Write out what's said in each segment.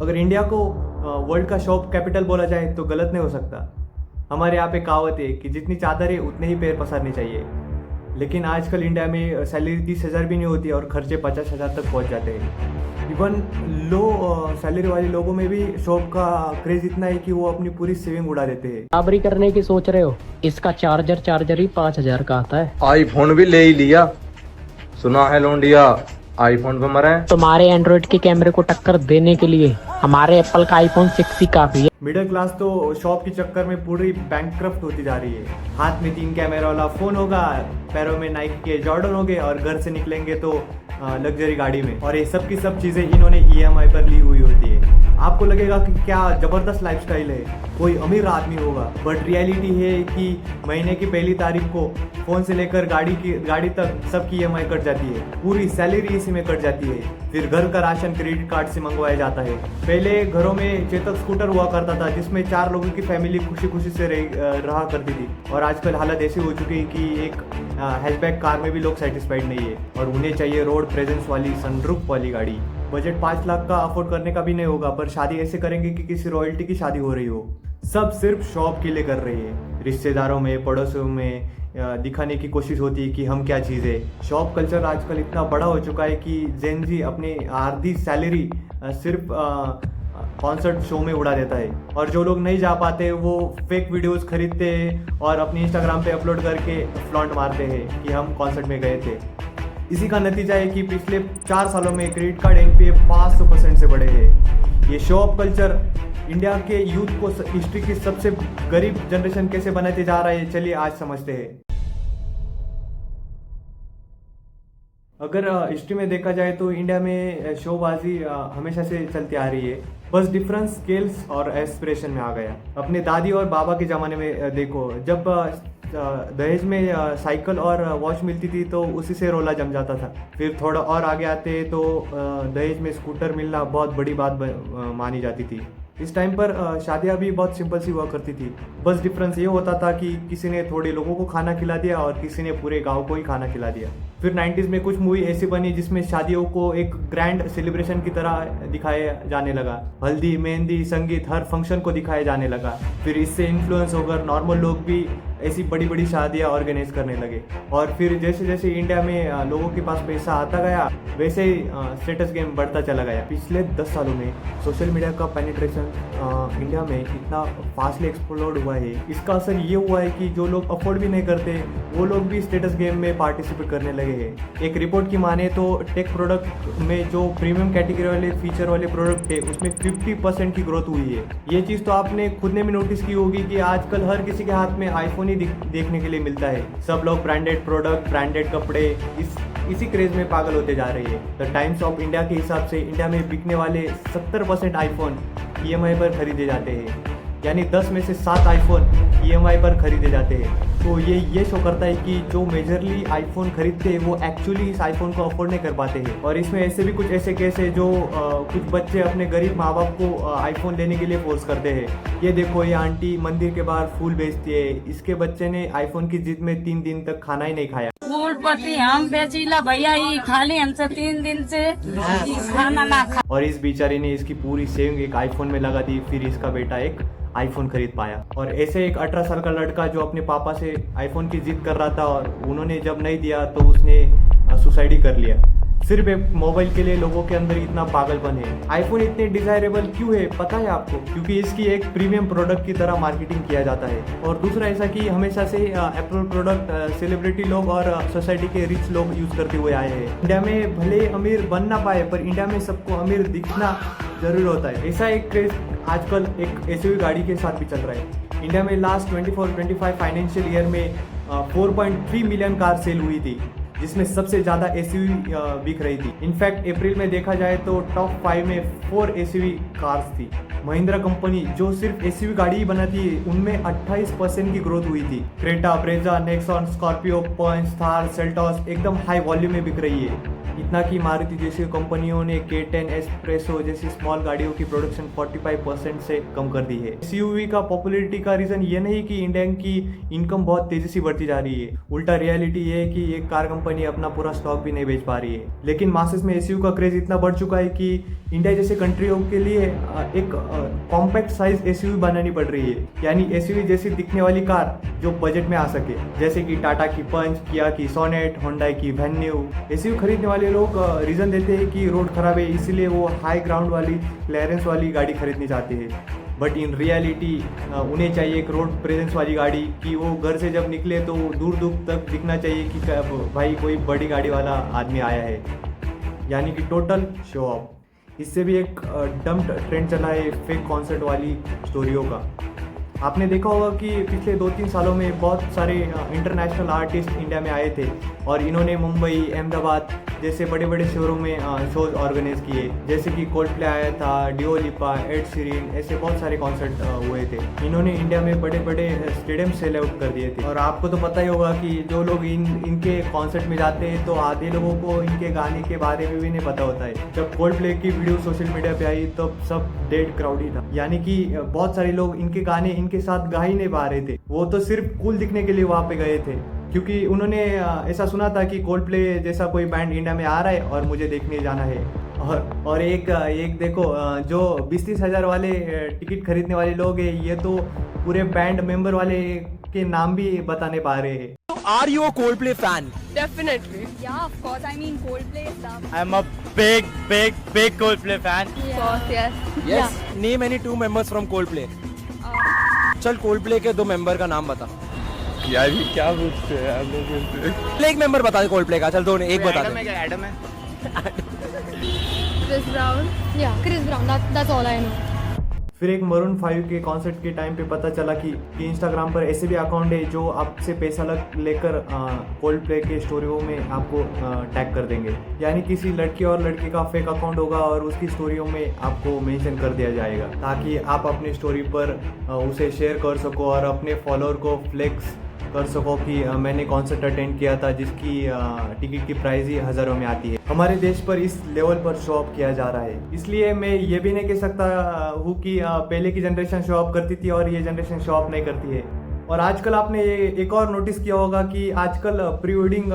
अगर इंडिया को वर्ल्ड का शॉप कैपिटल बोला जाए तो गलत नहीं हो सकता। हमारे यहाँ पे कहावत है कि जितनी चादर है उतने ही पैर पसारने चाहिए। लेकिन आजकल इंडिया में सैलरी 30,000 भी नहीं होती और खर्चे 50,000 तक पहुँच जाते हैं। इवन लो सैलरी वाले लोगों में भी शॉप का क्रेज इतना है कि वो अपनी पूरी सेविंग उड़ा देते हैं। बराबरी करने की सोच रहे हो? इसका चार्जर ही 5,000 का आता है। आईफोन भी ले ही लिया, सुना है लोंडिया आईफोन पे मरे। तुम्हारे एंड्रॉइड के कैमरे को टक्कर देने के लिए हमारे एप्पल का आईफोन 6 ही काफी है। मिडिल क्लास तो शॉप के चक्कर में पूरी बैंकक्रफ्ट होती जा रही है। हाथ में 3 कैमरा वाला फोन होगा, पैरों में नाइक के जॉर्डन होंगे और घर से निकलेंगे तो लग्जरी गाड़ी में। और ये सब की सब चीज़ें इन्होंने EMI पर ली हुई होती है। आपको लगेगा कि क्या ज़बरदस्त लाइफस्टाइल है, कोई अमीर आदमी होगा, बट रियलिटी है कि महीने की पहली तारीख को फ़ोन से लेकर गाड़ी तक सबकी EMI कट जाती है। पूरी सैलरी इसी में कट जाती है। फिर घर का राशन क्रेडिट कार्ड से मंगवाया जाता है। पहले घरों में चेतक स्कूटर हुआ करता था जिसमें 4 लोगों की फैमिली खुशी खुशी से रहा करती थी। और आजकल हालत ऐसी हो चुकी है कि एक हैचबैक कार में भी लोग सेटिस्फाइड नहीं है और उन्हें चाहिए रोड प्रेजेंस वाली सनरूफ वाली गाड़ी। बजट 5 लाख का अफोर्ड करने का भी नहीं होगा, पर शादी ऐसे करेंगे कि किसी रॉयल्टी की शादी हो रही हो। सब सिर्फ शौक के लिए कर रही है। रिश्तेदारों में, पड़ोसियों में दिखाने की कोशिश होती है कि हम क्या चीज़ है। शॉप कल्चर आजकल इतना बड़ा हो चुका है कि जेन जी अपनी आधी सैलरी सिर्फ कॉन्सर्ट शो में उड़ा देता है। और जो लोग नहीं जा पाते वो फेक वीडियोस खरीदते हैं और अपनी इंस्टाग्राम पे अपलोड करके फ्लॉन्ट मारते हैं कि हम कॉन्सर्ट में गए थे। इसी का नतीजा है कि पिछले 4 सालों में क्रेडिट कार्ड NPA 500% से बढ़े हैं। ये शो ऑफ कल्चर इंडिया के यूथ को हिस्ट्री की सबसे गरीब जनरेशन कैसे बनाते जा रहा है, चलिए आज समझते हैं। अगर हिस्ट्री में देखा जाए तो इंडिया में शोबाजी हमेशा से चलती आ रही है, बस डिफरेंस स्केल्स और एस्पिरेशन में आ गया। अपने दादी और बाबा के ज़माने में देखो, जब दहेज में साइकिल और वॉच मिलती थी तो उसी से रोला जम जाता था। फिर थोड़ा और आगे आते तो दहेज में स्कूटर मिलना बहुत बड़ी बात मानी जाती थी। इस टाइम पर शादियाँ भी बहुत सिंपल सी हुआ करती थी। बस डिफरेंस ये होता था कि किसी ने थोड़े लोगों को खाना खिला दिया और किसी ने पूरे गांव को ही खाना खिला दिया। फिर 90s में कुछ मूवी ऐसी बनी जिसमें शादियों को एक ग्रैंड सेलिब्रेशन की तरह दिखाया जाने लगा। हल्दी, मेहंदी, संगीत, हर फंक्शन को दिखाया जाने लगा। फिर इससे इन्फ्लुएंस होकर नॉर्मल लोग भी ऐसी बड़ी बड़ी शादियाँ ऑर्गेनाइज करने लगे। और फिर जैसे जैसे इंडिया में लोगों के पास पैसा आता गया वैसे ही स्टेटस गेम बढ़ता चला गया। पिछले 10 सालों में सोशल मीडिया का पेनिट्रेशन इंडिया में इतना फास्टली एक्सप्लोड हुआ है। इसका असर ये हुआ है कि जो लोग अफोर्ड भी नहीं करते वो लोग भी स्टेटस गेम में पार्टिसिपेट करने लगे हैं। एक रिपोर्ट की माने तो टेक प्रोडक्ट में जो प्रीमियम कैटेगरी वाले फीचर वाले प्रोडक्ट थे उसमें 50% की ग्रोथ हुई है। ये चीज़ तो आपने खुद ने भी नोटिस की होगी कि आजकल हर किसी के हाथ में आईफोन ही देखने के लिए मिलता है। सब लोग ब्रांडेड प्रोडक्ट, ब्रांडेड कपड़े इसी क्रेज में पागल होते जा रहे हैं। द टाइम्स ऑफ इंडिया के हिसाब से इंडिया में बिकने वाले 70% आईफोन EMI पर खरीदे जाते हैं, यानी 10 में से 7 आईफोन EMI पर खरीदे जाते हैं। तो ये शो करता है कि जो मेजरली आईफोन खरीदते हैं वो एक्चुअली इस आईफोन को अफोर्ड नहीं कर पाते हैं। और इसमें ऐसे भी कुछ ऐसे केस है जो कुछ बच्चे अपने गरीब माँ बाप को आईफोन लेने के लिए फोर्स करते हैं। ये देखो, ये आंटी मंदिर के बाहर फूल बेचती है, इसके बच्चे ने आईफोन की जिद में 3 दिन तक खाना ही नहीं खाया। फूल पट्टी हम बेचीला भैया, ही खाली हमसे 3 दिन से खाना ना खा। और इस बेचारे ने इसकी पूरी सेविंग एक आईफोन में लगा दी, फिर इसका बेटा एक आईफोन खरीद पाया। और ऐसे एक 18 साल का लड़का जो अपने पापा से आईफोन की जिद कर रहा था और उन्होंने जब नहीं दिया तो उसने सुसाइड ही कर लिया। सिर्फ एक मोबाइल के लिए लोगों के अंदर इतना पागलपन है। आईफोन इतने डिजायरेबल क्यों है पता है आपको? क्योंकि इसकी एक प्रीमियम प्रोडक्ट की तरह मार्केटिंग किया जाता है। और दूसरा ऐसा कि हमेशा से एप्पल प्रोडक्ट सेलिब्रिटी लोग और सोसाइटी के रिच लोग यूज करते हुए आए हैं। इंडिया में भले अमीर बन ना पाए पर इंडिया में सबको अमीर दिखना जरूर होता है। ऐसा एक क्रेज आजकल एक SUV गाड़ी के साथ भी चल रहा है। इंडिया में लास्ट 24-25 फाइनेंशियल ईयर में 4.3 मिलियन कार सेल हुई थी, जिसमें सबसे ज़्यादा SUV बिक रही थी। इनफैक्ट अप्रैल में देखा जाए तो टॉप 5 में 4 SUV कार्स थी। महिंद्रा कंपनी जो सिर्फ SUV गाड़ी ही बनाती है उनमें 28% की ग्रोथ हुई थी। क्रेटा, ब्रेजा, नेक्सॉन, स्कॉर्पियो, पंच, थार, सेल्टॉस एकदम हाई वॉल्यूम में बिक रही है। इतना कि मारुति जैसी कंपनियों ने K10 एस्प्रेसो जैसी स्मॉल गाड़ियों की प्रोडक्शन 45% से कम कर दी है। SUV का पॉपुलैरिटी का रीजन ये नहीं कि इंडियन की इनकम बहुत तेजी से बढ़ती जा रही है, उल्टा रियलिटी ये है कि एक कार कंपनी अपना पूरा स्टॉक भी नहीं बेच पा रही है। लेकिन मासेस में SUV का क्रेज इतना बढ़ चुका है कि इंडिया जैसे कंट्रियों के लिए एक कॉम्पैक्ट साइज SUV बनानी पड़ रही है, यानी SUV जैसी दिखने वाली कार जो बजट में आ सके, जैसे कि टाटा की पंच, किया की सोनेट, होंडा की वेन्यू। SUV खरीदने वाले लोग रीजन देते हैं कि रोड खराब है, इसलिए वो हाई ग्राउंड वाली क्लियरेंस वाली गाड़ी खरीदनी चाहते हैं। बट इन रियलिटी उन्हें चाहिए एक रोड प्रेजेंस वाली गाड़ी कि वो घर से जब निकले तो दूर दूर तक दिखना चाहिए कि भाई कोई बड़ी गाड़ी वाला आदमी आया है, यानी कि टोटल शो ऑफ। इससे भी एक डम्प ट्रेंड चला है फेक कॉन्सर्ट वाली स्टोरियों का। आपने देखा होगा कि पिछले 2-3 सालों में बहुत सारे इंटरनेशनल आर्टिस्ट इंडिया में आए थे और इन्होंने मुंबई, अहमदाबाद जैसे बड़े बड़े शहरों में शोज ऑर्गेनाइज किए, जैसे कि कोल्डप्ले आया था, डिओ लिपा, एड शीरन, ऐसे बहुत सारे कॉन्सर्ट हुए थे। इन्होंने इंडिया में बड़े बड़े स्टेडियम सेल आउट कर दिए थे। और आपको तो पता ही होगा कि जो लोग इनके कॉन्सर्ट में जाते हैं तो आधे लोगों को इनके गाने के बारे में भी नहीं पता होता है। जब कोल्डप्ले की वीडियो सोशल मीडिया पे आई तो सब डेड क्राउड ही था, यानी कि बहुत सारे लोग इनके गाने इनके साथ गा ही नहीं पा रहे थे। वो तो सिर्फ कूल दिखने के लिए वहाँ पे गए थे, क्योंकि उन्होंने ऐसा सुना था कि कोल्डप्ले जैसा कोई बैंड इंडिया में आ रहा है और मुझे देखने जाना है। और एक देखो जो 20-30 हज़ार वाले टिकट खरीदने वाले लोग हैं, ये तो पूरे बैंड मेंबर वाले के नाम भी बता नहीं पा रहे हैं। Are you a Coldplay fan? Definitely. Yeah, of course. I mean, Coldplay is love. I'm a big Coldplay fan. Of course, yes. Yes. Name any 2 members from Coldplay. चल Coldplay के 2 मेंबर का नाम बता। यार ये क्या पूछते हैं आप लोग मुझसे? चल एक मेंबर बता दे Coldplay का, चल 2 एक बता दे। एडम है। Chris Brown. Yeah, Chris Brown. That's all I know. फिर एक मरून 5 के कॉन्सर्ट के टाइम पे पता चला कि इंस्टाग्राम पर ऐसे भी अकाउंट है जो आपसे पैसा लेकर कोल्डप्ले के स्टोरियों में आपको टैग कर देंगे, यानी किसी लड़की और लड़के का फेक अकाउंट होगा और उसकी स्टोरियों में आपको मेंशन कर दिया जाएगा, ताकि आप अपनी स्टोरी पर उसे शेयर कर सको और अपने फॉलोअर को फ्लेक्स कर सको कि मैंने कॉन्सर्ट अटेंड किया था जिसकी टिकट की प्राइस ही हज़ारों में आती है। हमारे देश पर इस लेवल पर शो ऑफ किया जा रहा है, इसलिए मैं ये भी नहीं कह सकता हूँ कि पहले की जनरेशन शो ऑफ करती थी और ये जनरेशन शो ऑफ नहीं करती है। और आजकल आपने एक और नोटिस किया होगा कि आजकल प्री वेडिंग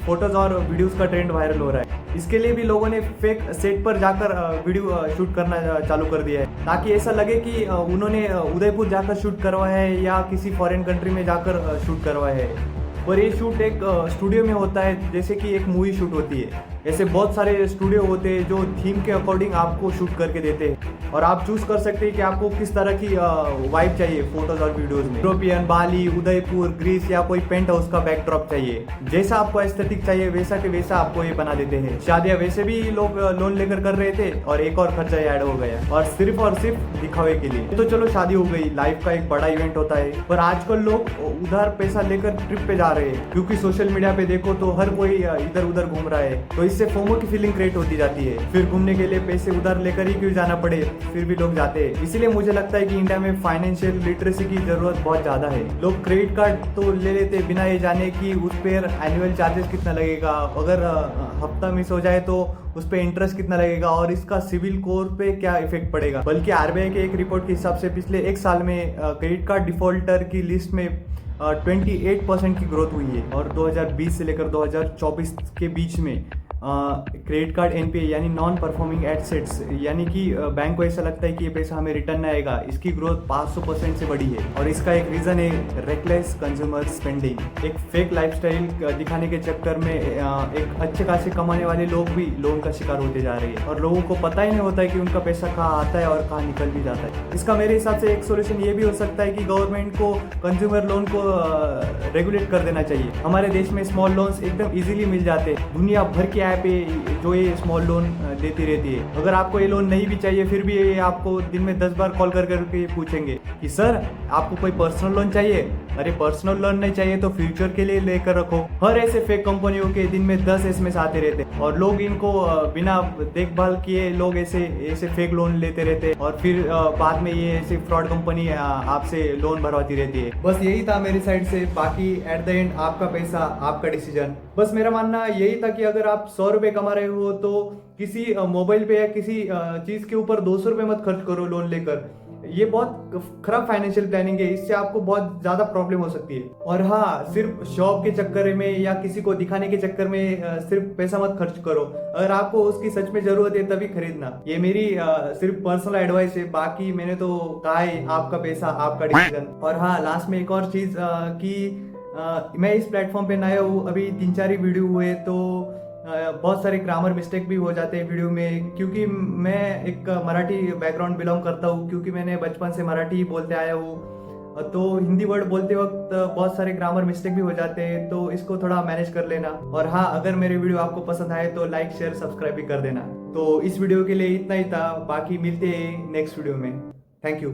फोटोज और वीडियोस का ट्रेंड वायरल हो रहा है। इसके लिए भी लोगों ने फेक सेट पर जाकर वीडियो शूट करना चालू कर दिया है, ताकि ऐसा लगे कि उन्होंने उदयपुर जाकर शूट करवाया है या किसी फॉरेन कंट्री में जाकर शूट करवाया है। और ये शूट एक स्टूडियो में होता है, जैसे कि एक मूवी शूट होती है। ऐसे बहुत सारे स्टूडियो होते हैं जो थीम के अकॉर्डिंग आपको शूट करके देते हैं और आप चूज कर सकते हैं कि आपको किस तरह की वाइब चाहिए फोटोज और वीडियोस में। यूरोपियन, बाली, उदयपुर, ग्रीस या कोई पेंट हाउस का बैकड्रॉप चाहिए, जैसा आपको एस्थेटिक चाहिए वैसा के वैसा आपको ये बना देते हैं। शादियां वैसे भी लोग लोन लेकर कर रहे थे और एक और खर्चा ऐड हो गया, और सिर्फ दिखावे के लिए। तो चलो शादी हो गई, लाइफ का एक बड़ा इवेंट होता है, पर आजकल लोग उधार पैसा लेकर ट्रिप पे जा रहे हैं, क्योंकि सोशल मीडिया पे देखो तो हर कोई इधर उधर घूम रहा है, तो इससे फोमो की फीलिंग क्रिएट होती जाती है। फिर घूमने के लिए पैसे उधार लेकर ही क्यों जाना पड़े, फिर भी लोग जाते हैं। इसीलिए मुझे लगता है कि इंडिया में फाइनेंशियल लिटरेसी की जरूरत बहुत ज्यादा है। लोग क्रेडिट कार्ड तो ले लेते बिना ये जाने कि उस पर एनुअल चार्जेस कितना लगेगा, अगर हफ्ता मिस हो जाए तो उस पर इंटरेस्ट कितना लगेगा और इसका सिविल स्कोर पे क्या इफेक्ट पड़ेगा। बल्कि आरबीआई के एक रिपोर्ट के हिसाब से पिछले 1 साल में क्रेडिट कार्ड डिफॉल्टर की लिस्ट में 28% की ग्रोथ हुई है, और 2020 से लेकर 2024 के बीच में क्रेडिट कार्ड एनपीए यानी नॉन परफॉर्मिंग एसेट्स, यानी कि बैंक को ऐसा लगता है कि ये पैसा हमें रिटर्न आएगा, इसकी ग्रोथ 500% से बढ़ी है। और इसका एक रीज़न है रेकलेस कंज्यूमर स्पेंडिंग। एक फेक लाइफस्टाइल दिखाने के चक्कर में एक अच्छे खासे कमाने वाले लोग भी लोन का शिकार होते जा रहे हैं, और लोगों को पता ही नहीं होता है कि उनका पैसा कहाँ आता है और कहाँ निकल भी जाता है। इसका मेरे हिसाब से एक सोल्यूशन ये भी हो सकता है कि गवर्नमेंट को कंज्यूमर लोन को रेगुलेट कर देना चाहिए। हमारे देश में स्मॉल लोन्स एकदम इजीली मिल जाते हैं, दुनिया भर की ऐप है जो ये स्मॉल लोन देती रहती है। अगर आपको ये लोन नहीं भी चाहिए फिर भी ये आपको दिन में 10 बार कॉल कर करके पूछेंगे कि सर आपको कोई पर्सनल लोन चाहिए, अरे पर्सनल लोन नहीं चाहिए तो फ्यूचर के लिए लेकर रखो। हर ऐसे फेक कंपनियों के दिन में 10 एसएमएस आते रहते हैं और लोग इनको बिना देखभाल किए लोग ऐसे फेक लोन लेते रहते हैं और फिर बाद में ये ऐसे फ्रॉड कंपनी आपसे लोन भरवाती रहती है। बस यही था मेरी साइड से, बाकी एट द एंड आपका पैसा आपका डिसीजन। बस मेरा मानना यही था कि अगर आप 100 रुपए कमा रहे हो तो किसी मोबाइल पे या किसी चीज के ऊपर 200 रुपए मत खर्च करो लोन लेकर। ये बहुत खराब फाइनेंशियल प्लानिंग है, इससे आपको बहुत ज्यादा प्रॉब्लम हो सकती है। और हाँ, सिर्फ शॉप के चक्कर में या किसी को दिखाने के चक्कर में सिर्फ पैसा मत खर्च करो। अगर आपको उसकी सच में जरूरत है तभी खरीदना। ये मेरी सिर्फ पर्सनल एडवाइस है, बाकी मैंने तो कहा है आपका पैसा आपका डिसीजन। और हाँ, लास्ट में एक और चीज कि मैं इस प्लेटफॉर्म पे नया हूँ, अभी 3-4 ही वीडियो हुए तो बहुत सारे ग्रामर मिस्टेक भी हो जाते हैं वीडियो में, क्योंकि मैं एक मराठी बैकग्राउंड बिलोंग करता हूँ, क्योंकि मैंने बचपन से मराठी ही बोलते आया हूँ। तो हिंदी वर्ड बोलते वक्त बहुत सारे ग्रामर मिस्टेक भी हो जाते हैं, तो इसको थोड़ा मैनेज कर लेना। और हाँ, अगर मेरे वीडियो आपको पसंद आए तो लाइक शेयर सब्सक्राइब भी कर देना। तो इस वीडियो के लिए इतना ही था, बाकी मिलते हैं नेक्स्ट वीडियो में। Thank you.